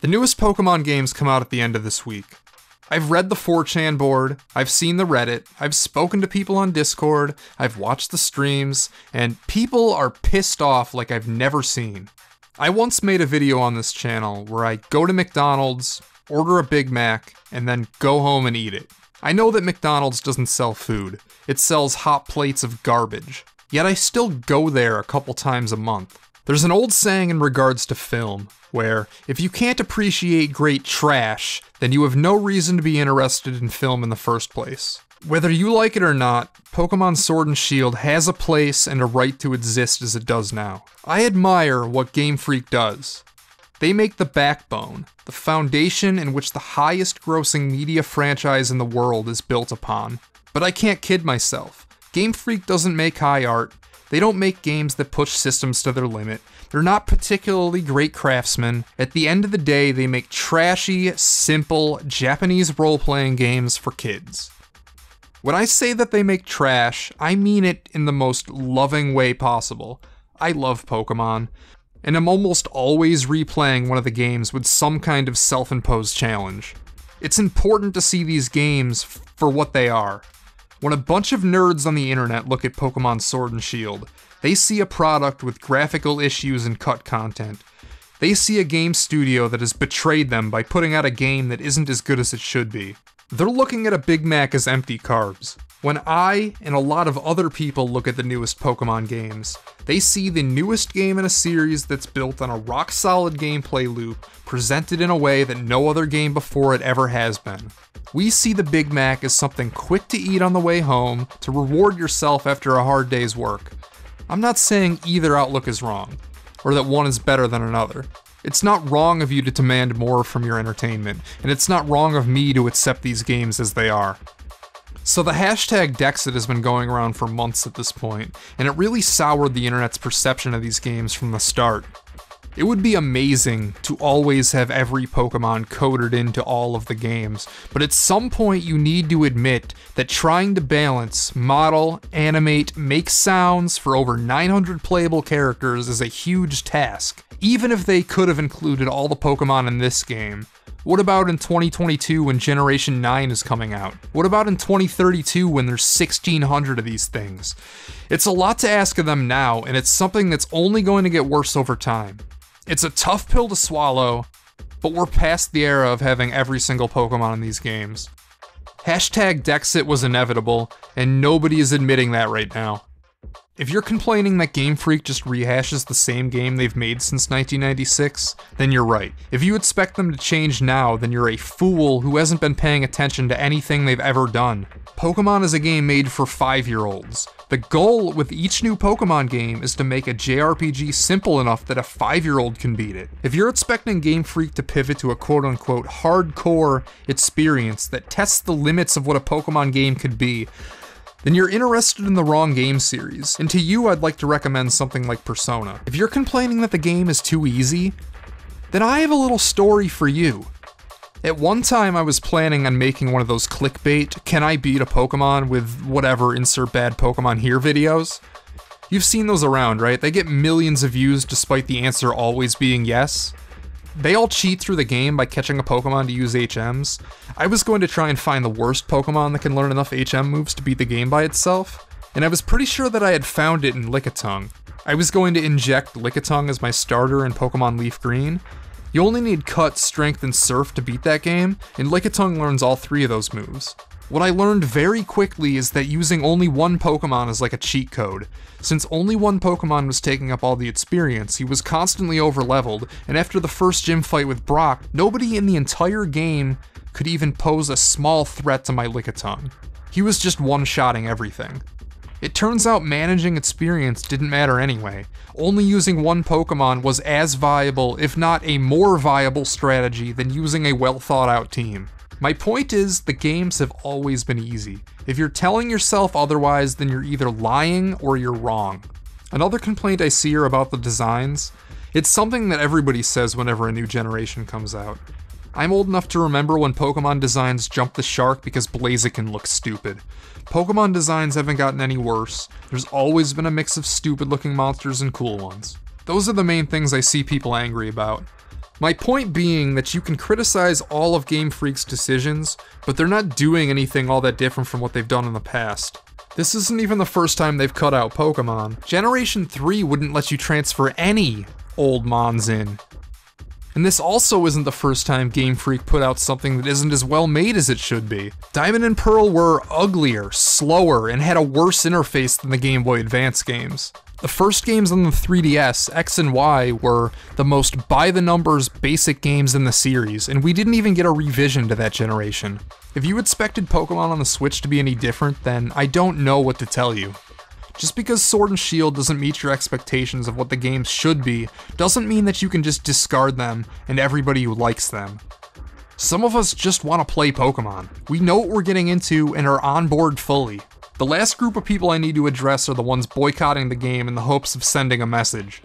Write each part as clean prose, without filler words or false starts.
The newest Pokemon games come out at the end of this week. I've read the 4chan board, I've seen the Reddit, I've spoken to people on Discord, I've watched the streams, and people are pissed off like I've never seen. I once made a video on this channel where I go to McDonald's, order a Big Mac, and then go home and eat it. I know that McDonald's doesn't sell food, it sells hot plates of garbage. Yet I still go there a couple times a month. There's an old saying in regards to film, where if you can't appreciate great trash, then you have no reason to be interested in film in the first place. Whether you like it or not, Pokemon Sword and Shield has a place and a right to exist as it does now. I admire what Game Freak does. They make the backbone, the foundation in which the highest grossing media franchise in the world is built upon. But I can't kid myself. Game Freak doesn't make high art, they don't make games that push systems to their limit, they're not particularly great craftsmen. At the end of the day, they make trashy, simple, Japanese role-playing games for kids. When I say that they make trash, I mean it in the most loving way possible. I love Pokemon, and I'm almost always replaying one of the games with some kind of self-imposed challenge. It's important to see these games for what they are. When a bunch of nerds on the internet look at Pokemon Sword and Shield, they see a product with graphical issues and cut content. They see a game studio that has betrayed them by putting out a game that isn't as good as it should be. They're looking at a Big Mac as empty carbs. When I, and a lot of other people look at the newest Pokemon games, they see the newest game in a series that's built on a rock-solid gameplay loop, presented in a way that no other game before it ever has been. We see the Big Mac as something quick to eat on the way home, to reward yourself after a hard day's work. I'm not saying either outlook is wrong, or that one is better than another. It's not wrong of you to demand more from your entertainment, and it's not wrong of me to accept these games as they are. So the hashtag Dexit has been going around for months at this point, and it really soured the internet's perception of these games from the start. It would be amazing to always have every Pokemon coded into all of the games, but at some point you need to admit that trying to balance, model, animate, make sounds for over 900 playable characters is a huge task, even if they could have included all the Pokemon in this game. What about in 2022 when Generation 9 is coming out? What about in 2032 when there's 1,600 of these things? It's a lot to ask of them now, and it's something that's only going to get worse over time. It's a tough pill to swallow, but we're past the era of having every single Pokemon in these games. Hashtag Dexit was inevitable, and nobody is admitting that right now. If you're complaining that Game Freak just rehashes the same game they've made since 1996, then you're right. If you expect them to change now, then you're a fool who hasn't been paying attention to anything they've ever done. Pokemon is a game made for 5-year-olds. The goal with each new Pokemon game is to make a JRPG simple enough that a 5-year-old can beat it. If you're expecting Game Freak to pivot to a quote-unquote hardcore experience that tests the limits of what a Pokemon game could be, then you're interested in the wrong game series, and to you I'd like to recommend something like Persona. If you're complaining that the game is too easy, then I have a little story for you. At one time I was planning on making one of those clickbait, can I beat a Pokemon with whatever insert bad Pokemon here videos? You've seen those around, right? They get millions of views despite the answer always being yes. They all cheat through the game by catching a Pokemon to use HMs. I was going to try and find the worst Pokemon that can learn enough HM moves to beat the game by itself, and I was pretty sure that I had found it in Lickitung. I was going to inject Lickitung as my starter in Pokemon Leaf Green. You only need Cut, Strength, and Surf to beat that game, and Lickitung learns all 3 of those moves. What I learned very quickly is that using only one Pokemon is like a cheat code. Since only one Pokemon was taking up all the experience, he was constantly overleveled, and after the first gym fight with Brock, nobody in the entire game could even pose a small threat to my Lickitung. He was just one-shotting everything. It turns out managing experience didn't matter anyway. Only using one Pokemon was as viable, if not a more viable strategy than using a well-thought-out team. My point is, the games have always been easy. If you're telling yourself otherwise, then you're either lying or you're wrong. Another complaint I see are about the designs. It's something that everybody says whenever a new generation comes out. I'm old enough to remember when Pokemon designs jumped the shark because Blaziken looked stupid. Pokemon designs haven't gotten any worse. There's always been a mix of stupid looking monsters and cool ones. Those are the main things I see people angry about. My point being that you can criticize all of Game Freak's decisions, but they're not doing anything all that different from what they've done in the past. This isn't even the first time they've cut out Pokemon. Generation 3 wouldn't let you transfer any old Mons in. And this also isn't the first time Game Freak put out something that isn't as well made as it should be. Diamond and Pearl were uglier, slower, and had a worse interface than the Game Boy Advance games. The first games on the 3DS, X and Y, were the most by-the-numbers basic games in the series, and we didn't even get a revision to that generation. If you expected Pokemon on the Switch to be any different, then I don't know what to tell you. Just because Sword and Shield doesn't meet your expectations of what the games should be, doesn't mean that you can just discard them and everybody who likes them. Some of us just want to play Pokemon. We know what we're getting into and are on board fully. The last group of people I need to address are the ones boycotting the game in the hopes of sending a message.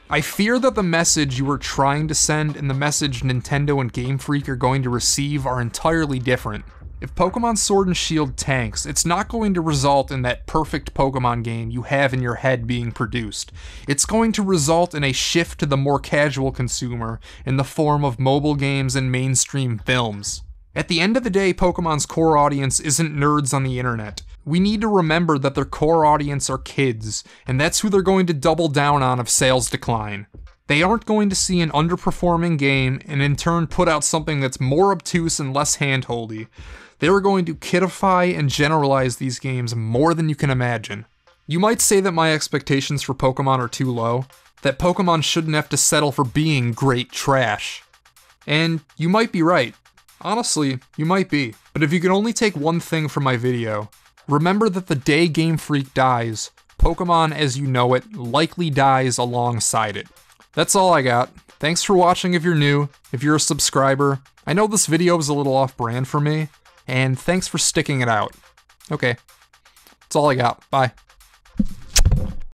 I fear that the message you are trying to send and the message Nintendo and Game Freak are going to receive are entirely different. If Pokemon Sword and Shield tanks, it's not going to result in that perfect Pokemon game you have in your head being produced. It's going to result in a shift to the more casual consumer in the form of mobile games and mainstream films. At the end of the day, Pokemon's core audience isn't nerds on the internet. We need to remember that their core audience are kids, and that's who they're going to double down on if sales decline. They aren't going to see an underperforming game and in turn put out something that's more obtuse and less handholdy. They are going to kidify and generalize these games more than you can imagine. You might say that my expectations for Pokemon are too low, that Pokemon shouldn't have to settle for being great trash. And you might be right. Honestly, you might be. But if you can only take one thing from my video, remember that the day Game Freak dies, Pokemon as you know it likely dies alongside it. That's all I got. Thanks for watching if you're new, if you're a subscriber. I know this video is a little off-brand for me, and thanks for sticking it out. Okay, that's all I got. Bye.